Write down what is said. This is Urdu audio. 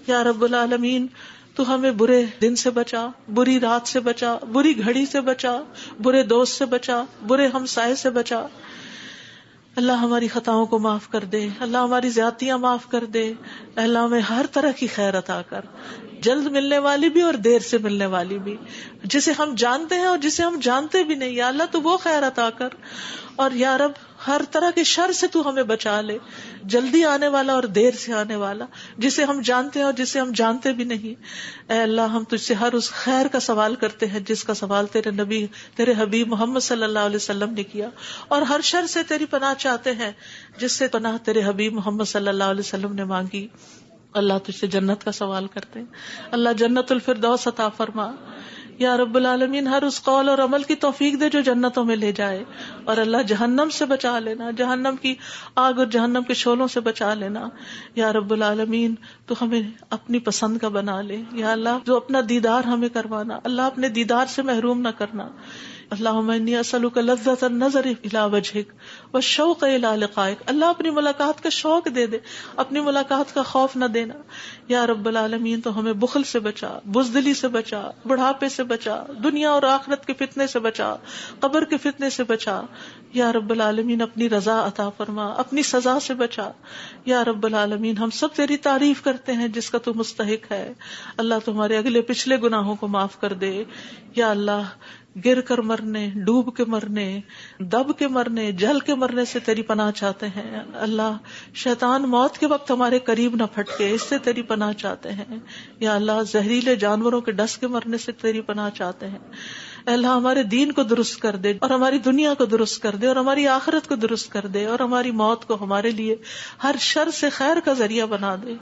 یا رب العالمین تو ہمیں برے دن سے بچا، بری رات سے بچا، بری گھڑی سے بچا، برے دوست سے بچا، برے ہمسائے سے بچا. اللہ ہماری خطاؤں کو معاف کر دے، اللہ ہماری زیادتیاں معاف کر دے. اللہ ہمیں ہر طرح کی خیر عطا کر، جلد ملنے والی بھی اور دیر سے ملنے والی بھی، جسے ہم جانتے ہیں اور جسے ہم جانتے بھی نہیں. یا اللہ تو وہ خیر عطا کر، اور یا رب ہر طرح کے شر سے تو ہمیں بچا لے، جلدی آنے والا اور دیر سے آنے والا، جسے ہم جانتے ہیں اور جسے ہم جانتے بھی نہیں. اے اللہ ہم تجھ سے ہر اس خیر کا سوال کرتے ہیں جس کا سوال تیرے نبی، تیرے حبیب محمد صلی اللہ علیہ وسلم نے کیا، اور ہر شر سے تیری پناہ چاہتے ہیں جس سے پناہ تیرے حبیب محمد صلی اللہ علیہ وسلم نے مانگی. اللہ تجھ سے جنت کا سوال کرتے ہیں، اللہ جنت الفردوس عطا فرما. یا رب العالمین ہر اس قول اور عمل کی توفیق دے جو جنتوں میں لے جائے، اور اللہ جہنم سے بچا لینا، جہنم کی آگ اور جہنم کے شعلوں سے بچا لینا. یا رب العالمین تو ہمیں اپنی پسند کا بنا لے. یا اللہ جو اپنا دیدار ہمیں کروانا، اللہ اپنے دیدار سے محروم نہ کرنا. اللہم انی اسألک لذۃ النظر الی وجہک والشوق الی لقائک. اللہ اپنی ملاقات کا شوق دے دے، اپنی ملاقات کا خوف نہ دینا. یا رب العالمین تو ہمیں بخل سے بچا، بزدلی سے بچا، بڑھاپے سے بچا، دنیا اور آخرت کے فتنے سے بچا، قبر کے فتنے سے بچا. یا رب العالمین اپنی رضا عطا فرما، اپنی سزا سے بچا. یا رب العالمین ہم سب تیری تعریف کرتے ہیں جس کا تو مستحق ہے. اللہ تمہارے اگلے پچھلے گناہوں کو معاف کر دے. یا اللہ گر کر مرنے، ڈوب کے مرنے، دب کے مرنے، جل کے مرنے سے تیری پناہ چاہتے ہیں. اللہ شیطان موت کے وقت ہمارے قریب نہ پھٹکے، اس سے تیری پناہ چاہتے ہیں. یا اللہ زہریلے جانوروں کے ڈس کے مرنے سے تیری پناہ چاہتے ہیں. اے اللہ ہمارے دین کو درست کر دے، اور ہماری دنیا کو درست کر دے، اور ہماری آخرت کو درست کر دے، اور ہماری موت کو ہمارے لیے ہر شر سے خیر کا ذریعہ بنا دے.